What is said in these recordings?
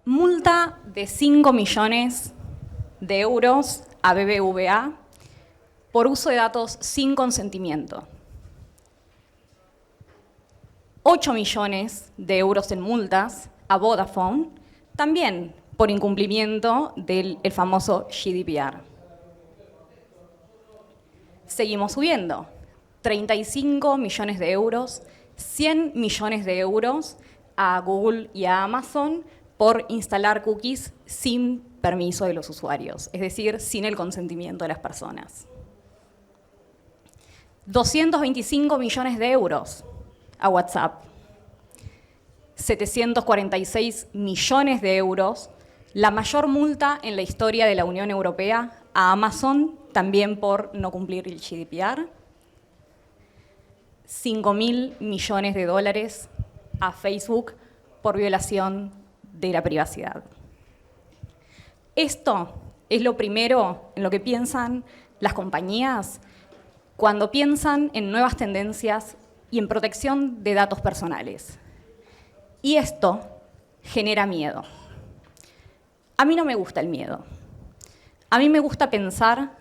Multa de 5 millones de euros a BBVA por uso de datos sin consentimiento. 8 millones de euros en multas a Vodafone, también por incumplimiento del famoso GDPR. Seguimos subiendo. 35 millones de euros, 100 millones de euros a Google y a Amazon por instalar cookies sin permiso de los usuarios, es decir, sin el consentimiento de las personas. 225 millones de euros a WhatsApp. 746 millones de euros, la mayor multa en la historia de la Unión Europea a Amazon, también por no cumplir el GDPR. 5.000 millones de dólares a Facebook por violación de la privacidad. Esto es lo primero en lo que piensan las compañías cuando piensan en nuevas tendencias y en protección de datos personales. Y esto genera miedo. A mí no me gusta el miedo. A mí me gusta pensar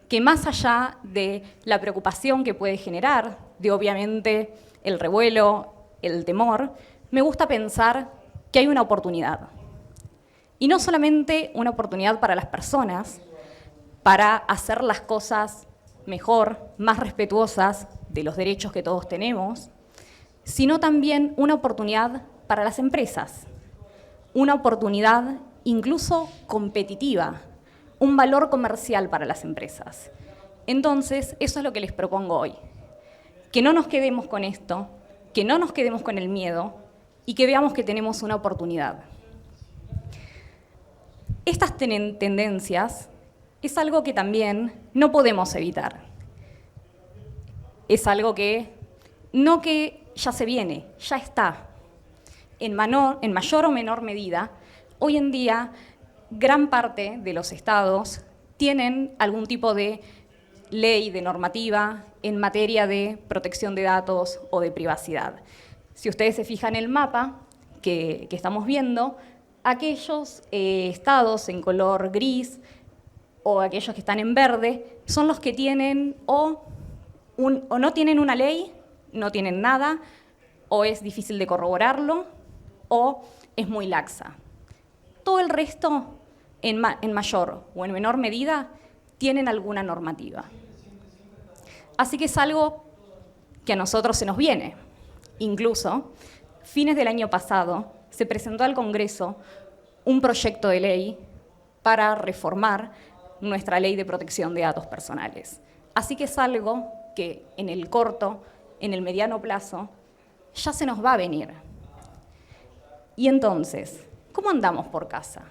que más allá de la preocupación que puede generar, de obviamente el revuelo, el temor, me gusta pensar que hay una oportunidad. Y no solamente una oportunidad para las personas, para hacer las cosas mejor, más respetuosas de los derechos que todos tenemos, sino también una oportunidad para las empresas, una oportunidad incluso competitiva, un valor comercial para las empresas. Entonces, eso es lo que les propongo hoy. Que no nos quedemos con esto, que no nos quedemos con el miedo y que veamos que tenemos una oportunidad. Estas tendencias es algo que también no podemos evitar. Es algo que no que ya se viene, ya está. En mayor o menor medida, hoy en día, gran parte de los estados tienen algún tipo de ley, de normativa en materia de protección de datos o de privacidad. Si ustedes se fijan en el mapa que estamos viendo, aquellos estados en color gris o aquellos que están en verde son los que tienen o no tienen una ley, no tienen nada, o es difícil de corroborarlo, o es muy laxa. Todo el resto, en mayor o en menor medida, tienen alguna normativa. Así que es algo que a nosotros se nos viene. Incluso, fines del año pasado, se presentó al Congreso un proyecto de ley para reformar nuestra ley de protección de datos personales. Así que es algo que en el corto, en el mediano plazo, ya se nos va a venir. Y entonces, ¿cómo andamos por casa?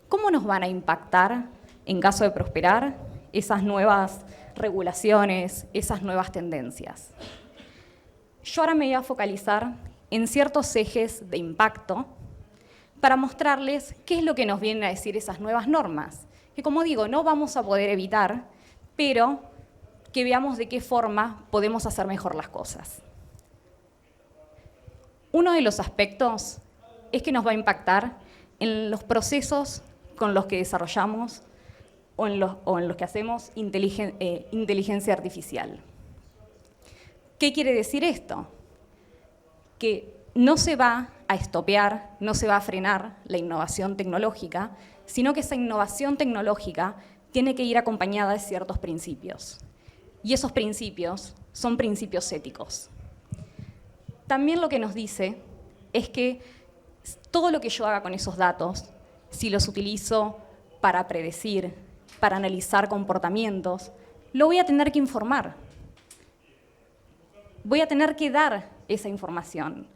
¿Cómo nos van a impactar, en caso de prosperar, esas nuevas regulaciones, esas nuevas tendencias? Yo ahora me voy a focalizar en ciertos ejes de impacto para mostrarles qué es lo que nos vienen a decir esas nuevas normas, que como digo, no vamos a poder evitar, pero que veamos de qué forma podemos hacer mejor las cosas. Uno de los aspectos es que nos va a impactar en los procesos con los que desarrollamos o en los que hacemos inteligencia artificial. ¿Qué quiere decir esto? Que no se va a estopear, no se va a frenar la innovación tecnológica, sino que esa innovación tecnológica tiene que ir acompañada de ciertos principios. Y esos principios son principios éticos. También lo que nos dice es que todo lo que yo haga con esos datos, si los utilizo para predecir, para analizar comportamientos, lo voy a tener que informar. Voy a tener que dar esa información.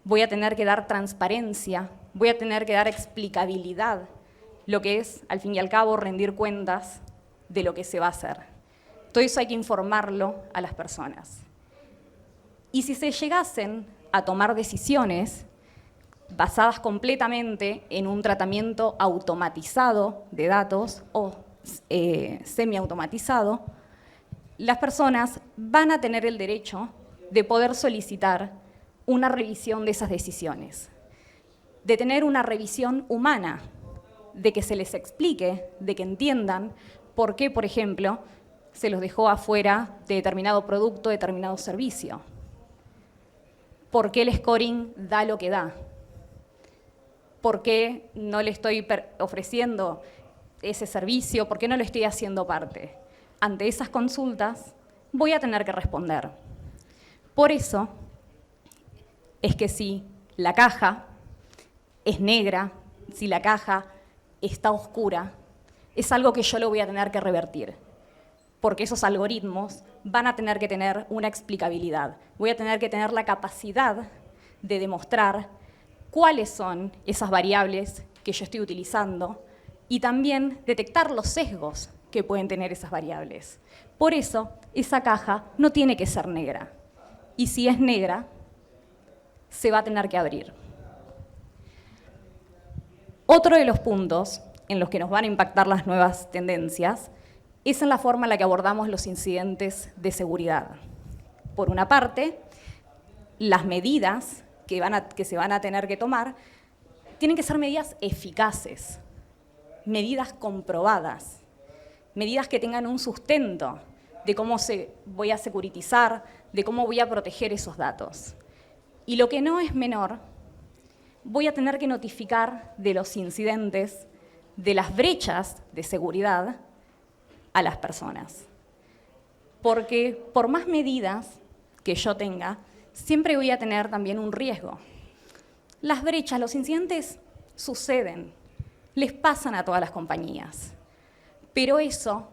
Voy a tener que dar transparencia, voy a tener que dar explicabilidad, lo que es, al fin y al cabo, rendir cuentas de lo que se va a hacer. Todo eso hay que informarlo a las personas. Y si se llegasen a tomar decisiones basadas completamente en un tratamiento automatizado de datos o semiautomatizado, las personas van a tener el derecho de poder solicitar una revisión de esas decisiones. de tener una revisión humana, de que se les explique, de que entiendan por qué, por ejemplo, se los dejó afuera de determinado producto, determinado servicio. ¿Por qué el scoring da lo que da? ¿Por qué no le estoy ofreciendo ese servicio? ¿Por qué no lo estoy haciendo parte? Ante esas consultas voy a tener que responder. Por eso es que si la caja es negra, si la caja está oscura, es algo que yo lo voy a tener que revertir, porque esos algoritmos van a tener que tener una explicabilidad. Voy a tener que tener la capacidad de demostrar cuáles son esas variables que yo estoy utilizando y también detectar los sesgos que pueden tener esas variables. Por eso, esa caja no tiene que ser negra. Y si es negra, se va a tener que abrir. Otro de los puntos en los que nos van a impactar las nuevas tendencias es en la forma en la que abordamos los incidentes de seguridad. Por una parte, las medidas que se van a tener que tomar tienen que ser medidas eficaces, medidas comprobadas, medidas que tengan un sustento de cómo voy a securitizar, de cómo voy a proteger esos datos. Y lo que no es menor, voy a tener que notificar de los incidentes, de las brechas de seguridad a las personas. Porque por más medidas que yo tenga, siempre voy a tener también un riesgo. Las brechas, los incidentes suceden, les pasan a todas las compañías. Pero eso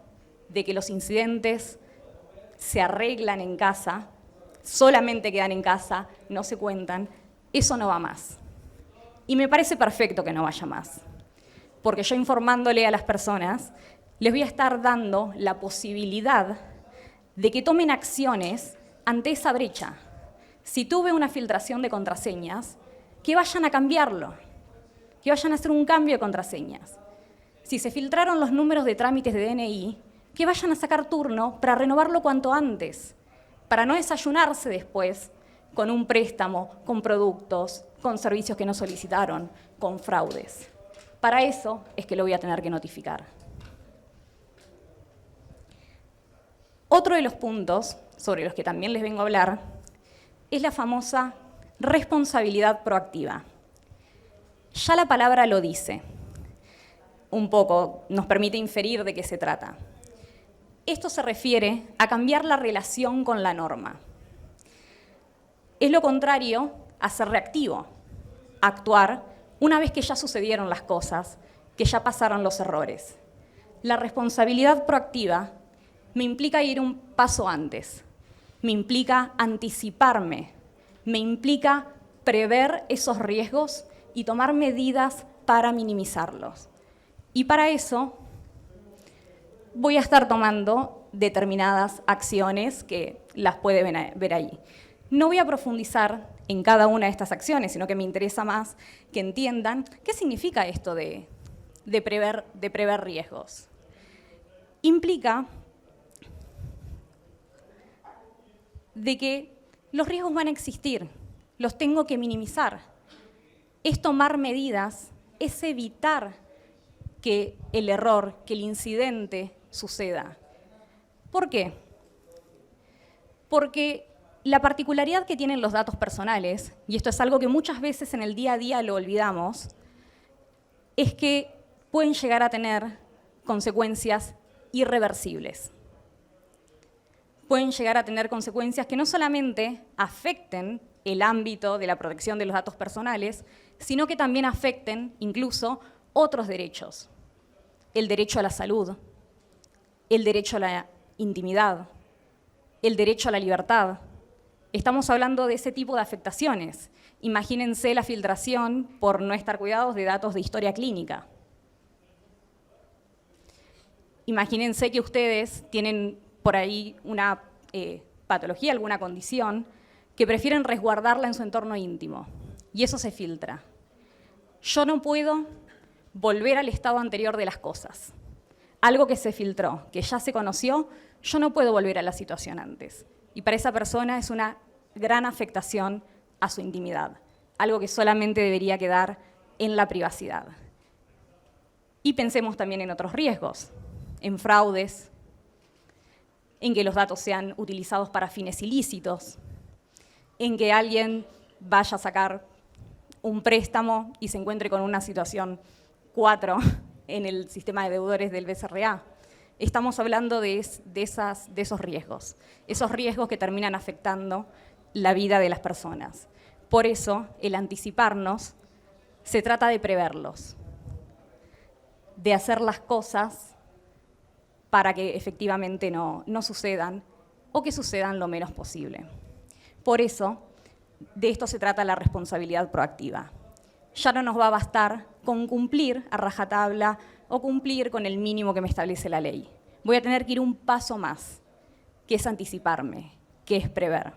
de que los incidentes se arreglan en casa, solamente quedan en casa, no se cuentan, eso no va más. Y me parece perfecto que no vaya más, porque yo informándole a las personas, les voy a estar dando la posibilidad de que tomen acciones ante esa brecha. Si tuve una filtración de contraseñas, que vayan a cambiarlo, que vayan a hacer un cambio de contraseñas. Si se filtraron los números de trámites de DNI, que vayan a sacar turno para renovarlo cuanto antes, para no desayunarse después con un préstamo, con productos, con servicios que no solicitaron, con fraudes. Para eso es que lo voy a tener que notificar. Otro de los puntos sobre los que también les vengo a hablar es la famosa responsabilidad proactiva. Ya la palabra lo dice, un poco nos permite inferir de qué se trata. Esto se refiere a cambiar la relación con la norma. Es lo contrario a ser reactivo, a actuar una vez que ya sucedieron las cosas, que ya pasaron los errores. La responsabilidad proactiva me implica ir un paso antes, me implica anticiparme, me implica prever esos riesgos y tomar medidas para minimizarlos. Y para eso voy a estar tomando determinadas acciones que las puede ver ahí. No voy a profundizar en cada una de estas acciones, sino que me interesa más que entiendan qué significa esto de prever riesgos. Implica de que los riesgos van a existir, los tengo que minimizar. Es tomar medidas, es evitar que el error, que el incidente suceda. ¿Por qué? Porque la particularidad que tienen los datos personales, y esto es algo que muchas veces en el día a día lo olvidamos, es que pueden llegar a tener consecuencias irreversibles. Pueden llegar a tener consecuencias que no solamente afecten el ámbito de la protección de los datos personales, sino que también afecten incluso otros derechos. El derecho a la salud, el derecho a la intimidad, el derecho a la libertad. Estamos hablando de ese tipo de afectaciones. Imagínense la filtración por no estar cuidados de datos de historia clínica. Imagínense que ustedes tienen por ahí una patología, alguna condición, que prefieren resguardarla en su entorno íntimo, y eso se filtra. Yo no puedo volver al estado anterior de las cosas. Algo que se filtró, que ya se conoció, yo no puedo volver a la situación antes. Y para esa persona es una gran afectación a su intimidad, algo que solamente debería quedar en la privacidad. Y pensemos también en otros riesgos, en fraudes, en que los datos sean utilizados para fines ilícitos, en que alguien vaya a sacar un préstamo y se encuentre con una situación 4 en el sistema de deudores del BCRA. Estamos hablando de esos riesgos que terminan afectando la vida de las personas. Por eso, el anticiparnos se trata de preverlos, de hacer las cosas para que efectivamente no sucedan o que sucedan lo menos posible. Por eso, de esto se trata la responsabilidad proactiva. Ya no nos va a bastar con cumplir a rajatabla o cumplir con el mínimo que me establece la ley. Voy a tener que ir un paso más, que es anticiparme, que es prever.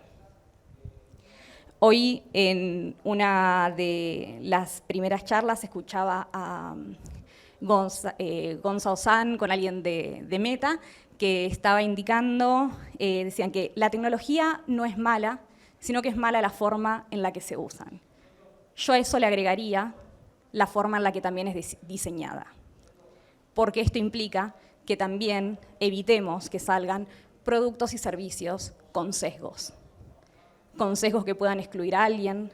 Hoy, en una de las primeras charlas, escuchaba a Gonza Ozan con alguien de Meta, que estaba indicando, decían que la tecnología no es mala, sino que es mala la forma en la que se usan. Yo a eso le agregaría la forma en la que también es diseñada, porque esto implica que también evitemos que salgan productos y servicios con sesgos que puedan excluir a alguien,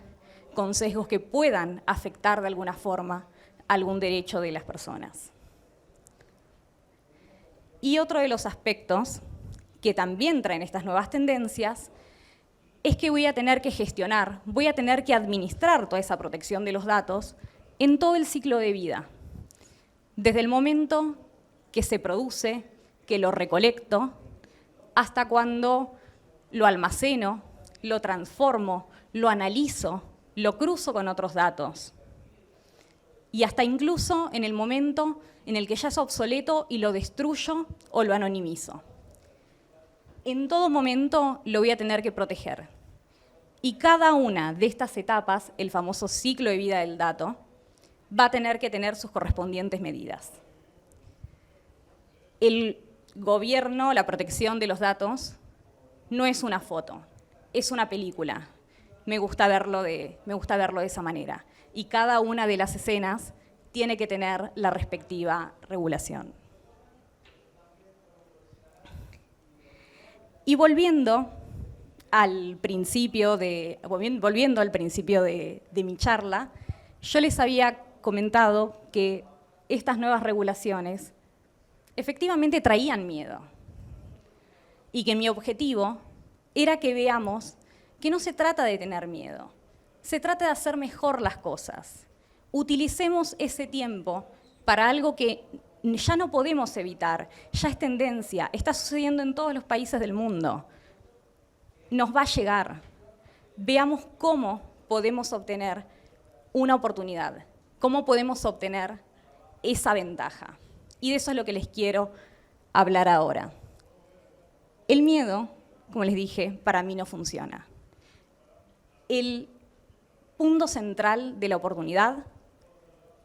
con sesgos que puedan afectar de alguna forma algún derecho de las personas. Y otro de los aspectos que también traen estas nuevas tendencias es que voy a tener que gestionar, voy a tener que administrar toda esa protección de los datos en todo el ciclo de vida. Desde el momento que se produce, que lo recolecto, hasta cuando lo almaceno, lo transformo, lo analizo, lo cruzo con otros datos. Y hasta incluso en el momento en el que ya es obsoleto y lo destruyo o lo anonimizo. En todo momento lo voy a tener que proteger. Y cada una de estas etapas, el famoso ciclo de vida del dato, va a tener que tener sus correspondientes medidas. El gobierno, la protección de los datos, no es una foto, es una película. Me gusta verlo de esa manera. Y cada una de las escenas tiene que tener la respectiva regulación. Y volviendo al principio de mi charla, yo les había comentado que estas nuevas regulaciones efectivamente traían miedo y que mi objetivo era que veamos que no se trata de tener miedo, se trata de hacer mejor las cosas. Utilicemos ese tiempo para algo que ya no podemos evitar, ya es tendencia, está sucediendo en todos los países del mundo. Nos va a llegar. Veamos cómo podemos obtener una oportunidad, cómo podemos obtener esa ventaja. Y de eso es lo que les quiero hablar ahora. El miedo, como les dije, para mí no funciona. El punto central de la oportunidad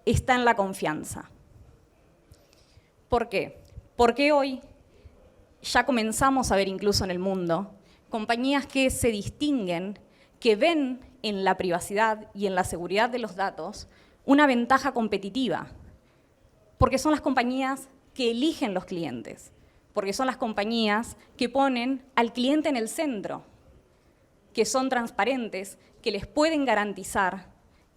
está en la confianza. ¿Por qué? Porque hoy ya comenzamos a ver incluso en el mundo compañías que se distinguen, que ven en la privacidad y en la seguridad de los datos una ventaja competitiva, porque son las compañías que eligen los clientes, porque son las compañías que ponen al cliente en el centro, que son transparentes, que les pueden garantizar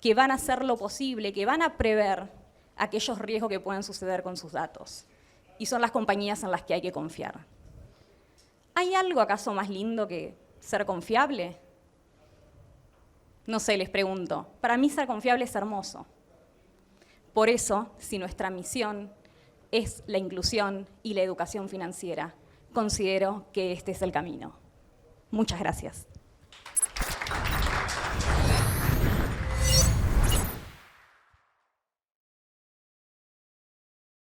que van a hacer lo posible, que van a prever aquellos riesgos que puedan suceder con sus datos. Y son las compañías en las que hay que confiar. ¿Hay algo acaso más lindo que ser confiable? No sé, les pregunto. Para mí ser confiable es hermoso. Por eso, si nuestra misión es la inclusión y la educación financiera, considero que este es el camino. Muchas gracias.